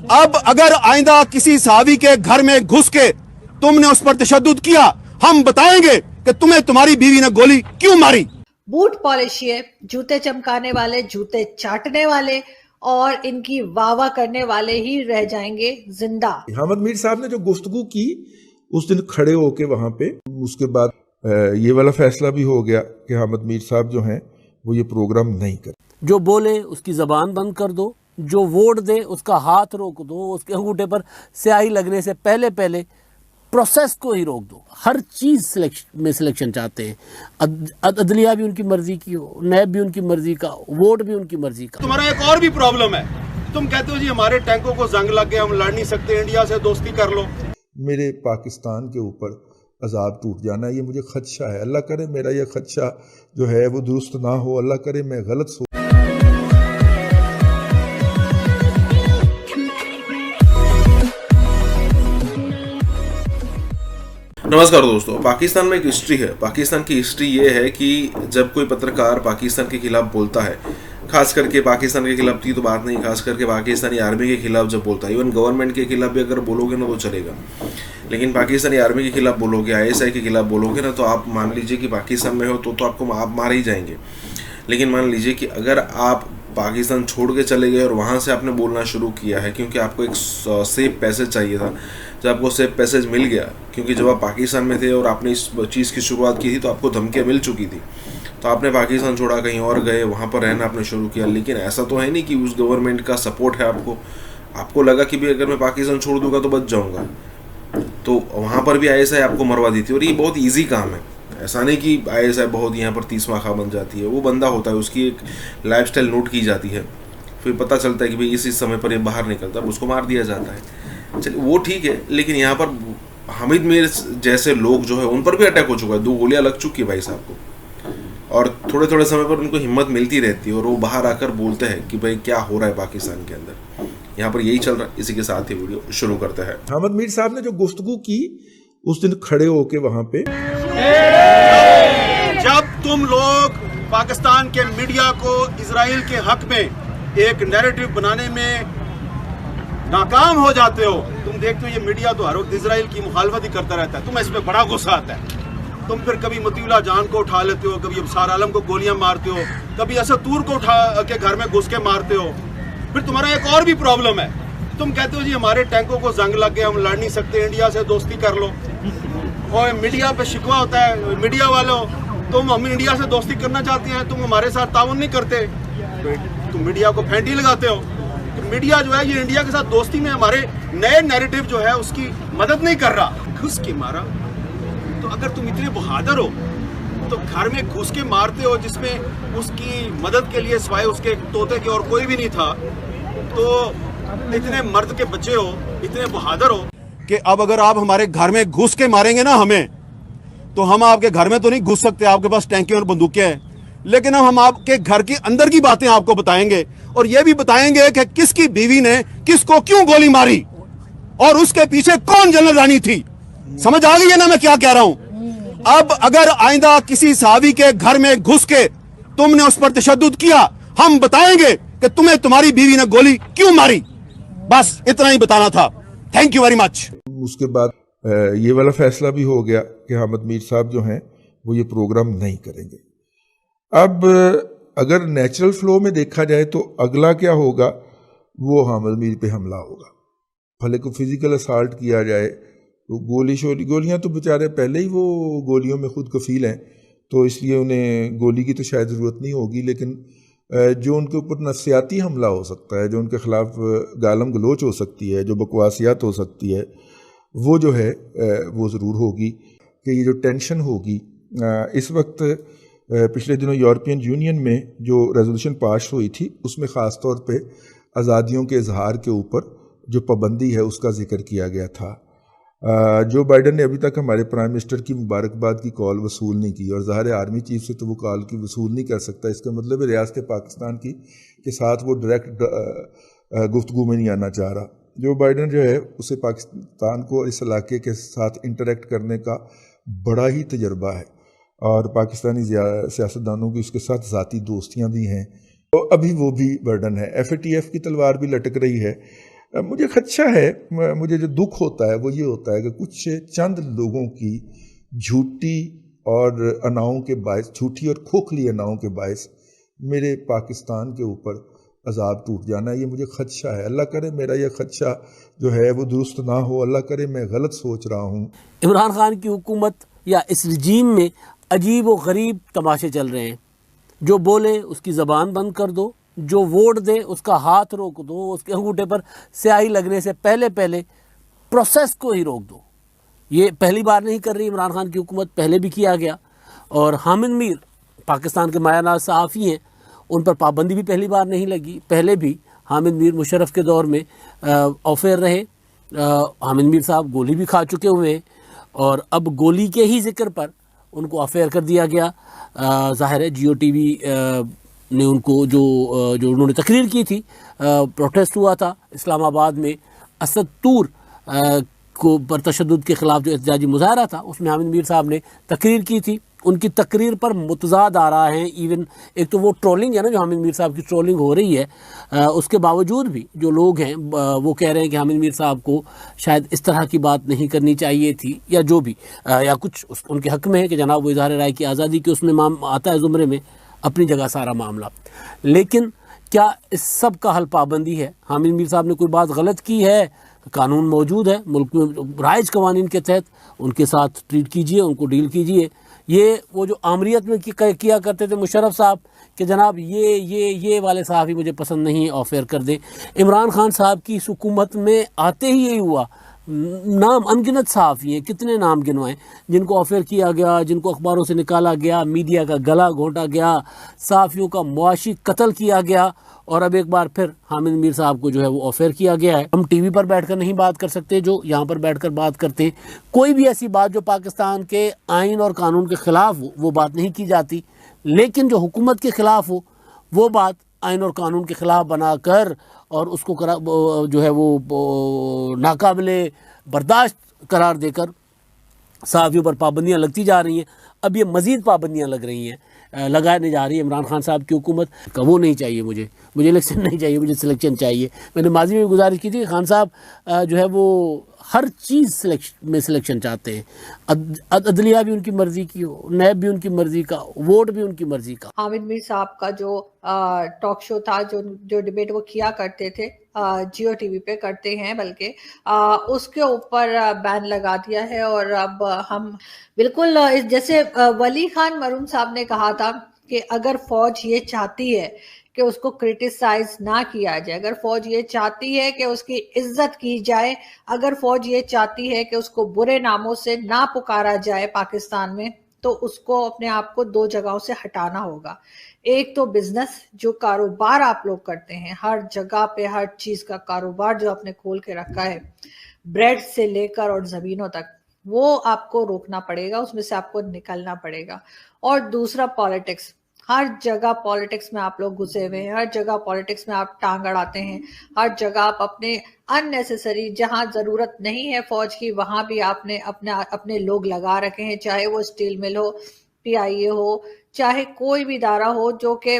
अब अगर आइंदा किसी सहाबी के घर में घुस के तुमने उस पर तशद्दुद किया, हम बताएंगे कि तुम्हें तुम्हारी बीवी ने गोली क्यों मारी। बूट पॉलिशिए, जूते चमकाने वाले, जूते चाटने वाले और इनकी वाह करने वाले ही रह जाएंगे जिंदा। हामिद मीर साहब ने जो गुफ्तगू की उस दिन खड़े होके वहां पे, उसके बाद ये वाला फैसला भी हो गया कि हामिद मीर साहब जो हैं वो ये प्रोग्राम नहीं कर। जो बोले उसकी जबान बंद कर दो, जो वोट दे उसका हाथ रोक दो, उसके अंगूठे पर स्याही लगने से पहले पहले प्रोसेस को ही रोक दो। हर चीज सिलेक्शन चाहते हैं। अदलिया भी उनकी मर्जी की हो, नैब भी उनकी मर्जी का, वोट भी उनकी मर्जी का। तुम्हारा एक और भी प्रॉब्लम है, तुम कहते हो जी हमारे टैंकों को जंग लग गया, हम लड़ नहीं सकते, इंडिया से दोस्ती कर लो। मेरे पाकिस्तान के ऊपर अजाब टूट जाना, ये मुझे खदशा है। अल्लाह करे मेरा ये खदशा जो है वो दुरुस्त ना हो, अल्लाह करे मैं गलत सोच। नमस्कार दोस्तों, पाकिस्तान में एक हिस्ट्री है। पाकिस्तान की हिस्ट्री ये है कि जब कोई पत्रकार पाकिस्तान के खिलाफ बोलता है, खास करके पाकिस्तान के खिलाफ की तो बात नहीं, खास करके पाकिस्तानी आर्मी के खिलाफ जब बोलता है, इवन गवर्नमेंट के खिलाफ भी अगर बोलोगे ना तो चलेगा, लेकिन पाकिस्तानी आर्मी के खिलाफ बोलोगे, ISI के खिलाफ बोलोगे ना तो आप मान लीजिए कि पाकिस्तान में हो तो आपको आप मार ही जाएंगे। लेकिन मान लीजिए कि अगर आप पाकिस्तान छोड़ के चले गए और वहाँ से आपने बोलना शुरू किया है क्योंकि आपको एक सेफ पैसेज चाहिए था, जब आपको सेफ पैसेज मिल गया, क्योंकि जब आप पाकिस्तान में थे और आपने इस चीज़ की शुरुआत की थी तो आपको धमकियाँ मिल चुकी थी, तो आपने पाकिस्तान छोड़ा, कहीं और गए, वहाँ पर रहना आपने शुरू किया। लेकिन ऐसा तो है नहीं कि उस गवर्नमेंट का सपोर्ट है आपको लगा कि भाई अगर मैं पाकिस्तान छोड़ दूंगा तो बच जाऊँगा, तो वहाँ पर भी ISI आपको मरवा दी थी। और ये बहुत ईजी काम है, ऐसा नहीं कि ISI बहुत यहाँ पर 30 खा बन जाती है। वो बंदा होता है, उसकी एक लाइफस्टाइल नोट की जाती है, फिर पता चलता है कि भाई इस समय पर ये बाहर निकलता है, उसको मार दिया जाता है। चलिए वो ठीक है, लेकिन यहाँ पर हामिद मीर जैसे लोग जो है उन पर भी अटैक हो चुका है, 2 गोलियां लग चुकी है भाई साहब को, और थोड़े थोड़े समय पर उनको हिम्मत मिलती रहती है और वो बाहर आकर बोलते हैं कि भाई क्या हो रहा है पाकिस्तान के अंदर। यहाँ पर यही चल रहा है। इसी के साथ ही वीडियो शुरू करते हैं। हामिद मीर साहब ने जो गुफ्तगू की उस दिन खड़े होके वहां पे, जब तुम लोग पाकिस्तान के मीडिया को इजराइल के हक में एक नैरेटिव बनाने में नाकाम हो जाते हो, तुम देखते हो ये मीडिया तो हर वक्त इजराइल की मुखालफत ही करता रहता है, तुम्हें इस पर बड़ा गुस्सा आता है। तुम फिर कभी मतीउल्लाह जान को उठा लेते हो, कभी अबसार आलम को गोलियां मारते हो, कभी असद तूर को उठा के घर में घुस के मारते हो। फिर तुम्हारा एक और भी प्रॉब्लम है, तुम कहते हो जी हमारे टैंकों को जंग लग गया, हम लड़ नहीं सकते, इंडिया से दोस्ती कर लो। और मीडिया पे शिकवा होता है, मीडिया वालों तुम हम इंडिया से दोस्ती करना चाहते हैं, तुम हमारे साथ ताउन नहीं करते, तुम मीडिया को फेंटी लगाते हो। तो मीडिया जो है ये इंडिया के साथ दोस्ती में हमारे नए नैरेटिव जो है उसकी मदद नहीं कर रहा। घुस के मारा, तो अगर तुम इतने बहादुर हो तो घर में घुस के मारते हो जिसमें उसकी मदद के लिए सिवाय उसके तोते के और कोई भी नहीं था, तो इतने मर्द के बच्चे हो, इतने बहादुर हो कि अब अगर आप हमारे घर में घुस के मारेंगे ना हमें, तो हम आपके घर में तो नहीं घुस सकते, आपके पास टैंकी और बंदूकें हैं, लेकिन हम आपके घर के अंदर की बातें आपको बताएंगे और ये भी बताएंगे कि किसकी बीवी ने किसको क्यों गोली मारी और उसके पीछे कौन जनरल रानी थी। समझ आ गई है ना मैं क्या कह रहा हूं। अब अगर आइंदा किसी सहाबी के घर में घुस के तुमने उस पर तशद्दुद किया, हम बताएंगे कि तुम्हें तुम्हारी बीवी ने गोली क्यों मारी। बस इतना ही बताना था। Thank you very much. उसके बाद ये वाला फैसला भी हो गया कि हामिद मीर साहब जो हैं वो ये प्रोग्राम नहीं करेंगे। अब अगर नेचुरल फ्लो में देखा जाए तो अगला क्या होगा, वो हामिद मीर पे हमला होगा। भले को फिजिकल असाल्ट किया जाए तो गोलियां तो बेचारे पहले ही वो गोलियों में खुद कफील हैं, तो इसलिए उन्हें गोली की तो शायद ज़रूरत नहीं होगी, लेकिन जो उनके ऊपर नफसियाती हमला हो सकता है, जो उनके ख़िलाफ़ गालम गलोच हो सकती है, जो बकवासियात हो सकती है, वो जो है वो ज़रूर होगी। कि ये जो टेंशन होगी इस वक्त, पिछले दिनों यूरोपियन यूनियन में जो रेजोल्यूशन पास हुई थी उसमें ख़ास तौर पे आज़ादियों के इजहार के ऊपर जो पाबंदी है उसका जिक्र किया गया था। जो बाइडन ने अभी तक हमारे प्राइम मिनिस्टर की मुबारकबाद की कॉल वसूल नहीं की, और ज़ाहिर आर्मी चीफ से तो वो कॉल की वसूल नहीं कर सकता। इसका मतलब है रियासत पाकिस्तान की के साथ वो डायरेक्ट गुफ्तगू में नहीं आना चाह रहा। जो बाइडन जो है उसे पाकिस्तान को इस इलाके के साथ इंटरेक्ट करने का बड़ा ही तजर्बा है, और पाकिस्तानी सियासतदानों की उसके साथ ज़ाती दोस्तियाँ भी हैं, तो अभी वो भी बर्डन है। FATF की तलवार भी लटक रही है। मुझे खदशा है, मुझे जो दुख होता है वो ये होता है कि कुछ चंद लोगों की झूठी और अनाओं के बायस, झूठी और खोखली अनाओं के बायस मेरे पाकिस्तान के ऊपर अजाब टूट जाना है, ये मुझे खदशा है। अल्लाह करे मेरा यह खदशा जो है वो दुरुस्त ना हो, अल्लाह करे मैं गलत सोच रहा हूँ। इमरान खान की हुकूमत या इस रजीम में अजीब व गरीब तमाशे चल रहे हैं। जो बोले उसकी ज़बान बंद कर दो, जो वोट दे उसका हाथ रोक दो, उसके अंगूठे पर स्याही लगने से पहले पहले प्रोसेस को ही रोक दो। ये पहली बार नहीं कर रही इमरान खान की हुकूमत, पहले भी किया गया। और हामिद मीर पाकिस्तान के मायानाज सहाफ़ी हैं, उन पर पाबंदी भी पहली बार नहीं लगी। पहले भी हामिद मीर मुशर्रफ के दौर में ऑफेयर रहे। हामिद मीर साहब गोली भी खा चुके हुए हैं और अब गोली के ही जिक्र पर उनको ऑफेयर कर दिया गया। ज़ाहिर है जियो टीवी ने उनको जो उन्होंने तकरीर की थी, प्रोटेस्ट हुआ था इस्लामाबाद में असद तूर को पर तशद्दुद के ख़िलाफ़ जो एहतजाजी मुजाहरा था, उसमें हामिद मीर साहब ने तकरीर की थी। उनकी तकरीर पर मुतज़ाद आ रहा है। इवन एक तो वो ट्रोलिंग है ना, जो हामिद मीर साहब की ट्रोलिंग हो रही है, उसके बावजूद भी जो लोग हैं वो कह रहे हैं कि हामिद मीर साहब को शायद इस तरह की बात नहीं करनी चाहिए थी, या जो भी या कुछ उनके हक़ में है कि जनाब वो इज़हार राय की आज़ादी के उसमें आता है ज़ुमरे में, अपनी जगह सारा मामला। लेकिन क्या इस सब का हल पाबंदी है? हामिद मीर साहब ने कोई बात गलत की है, कानून मौजूद है मुल्क में, राइज कवानीन के तहत उनके साथ ट्रीट कीजिए, उनको डील कीजिए। ये वो जो आमरीत में किया करते थे मुशर्रफ साहब कि जनाब ये वाले साहब ही मुझे पसंद नहीं, ऑफेयर कर दें। इमरान खान साहब की इस हुकूमत में आते ही यही हुआ। नाम अनगिनत सहाफ़ी हैं, कितने नाम गिनवाएं जिनको ऑफेयर किया गया, जिनको अखबारों से निकाला गया, मीडिया का गला घोंटा गया, सहाफ़ियों का मुआशी कत्ल किया गया, और अब एक बार फिर हामिद मीर साहब को जो है वो ऑफेयर किया गया है। हम टीवी पर बैठकर नहीं बात कर सकते जो यहाँ पर बैठकर बात करते हैं। कोई भी ऐसी बात जो पाकिस्तान के आइन और कानून के ख़िलाफ़ हो वो बात नहीं की जाती, लेकिन जो हुकूमत के ख़िलाफ़ हो वो बात आइन और कानून के ख़िलाफ़ बनाकर और उसको जो है वो नाकाबिले बर्दाश्त करार देकर सहाफ़ियों पर पाबंदियाँ लगती जा रही हैं। अब ये मज़ीद पाबंदियाँ लग रही हैं, लगाने जा रही है इमरान खान साहब की हुकूमत का। वो नहीं चाहिए मुझे इलेक्शन नहीं चाहिए, मुझे सिलेक्शन चाहिए। मैंने माजी में गुजारिश की थी कि खान साहब जो है वो हर चीज़ सिलेक्शन चाहते हैं। अदलिया भी उनकी मर्ज़ी की हो, नैब भी उनकी मर्ज़ी का, वोट भी उनकी मर्ज़ी का। हामिद मीर साहब का जो टॉक शो था, जो डिबेट वो किया करते थे, जियो टीवी पे करते हैं, बल्कि उसके ऊपर बैन लगा दिया है। और अब हम बिल्कुल जैसे वली खान मरून साहब ने कहा था कि अगर फौज ये चाहती है कि उसको क्रिटिसाइज ना किया जाए, अगर फौज ये चाहती है कि उसकी इज्जत की जाए, अगर फौज ये चाहती है कि उसको बुरे नामों से ना पुकारा जाए पाकिस्तान में, तो उसको अपने आप को दो जगहों से हटाना होगा। एक तो बिजनेस, जो कारोबार आप लोग करते हैं, हर जगह पे हर चीज का कारोबार जो आपने खोल के रखा है, ब्रेड से लेकर और जमीनों तक, वो आपको रोकना पड़ेगा, उसमें से आपको निकलना पड़ेगा। और दूसरा पॉलिटिक्स, हर जगह पॉलिटिक्स में आप लोग घुसे हुए हैं, हर जगह पॉलिटिक्स में आप टांग अड़ाते हैं, हर जगह आप अपने अननेसेसरी, जहां जरूरत नहीं है फौज की, वहां भी आपने अपने लोग लगा रखे हैं, चाहे वो स्टील मिल हो, PIA हो, चाहे कोई भी इदारा हो जो कि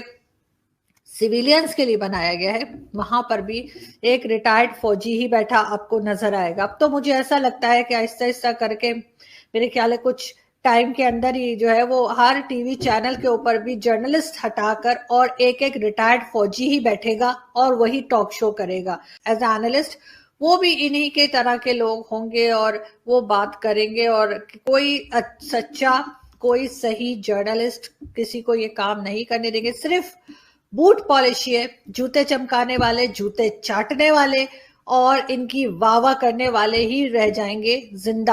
सिविलियंस के लिए बनाया गया है, वहां पर भी एक रिटायर्ड फौजी ही बैठा आपको नजर आएगा। अब तो मुझे ऐसा लगता है कि आहिस्ता आहिस्ता करके मेरे ख्याल है कुछ टाइम के अंदर ही जो है वो हर टीवी चैनल के ऊपर भी जर्नलिस्ट हटाकर और एक रिटायर्ड फौजी ही बैठेगा और वही टॉक शो करेगा एज ए एनालिस्ट। वो भी इन्हीं के तरह के लोग होंगे और वो बात करेंगे, और कोई सच्चा, कोई सही जर्नलिस्ट किसी को ये काम नहीं करने देंगे। सिर्फ बूट पॉलिशिए, जूते चमकाने वाले, जूते चाटने वाले और इनकी वाह वाह करने वाले ही रह जाएंगे जिंदा।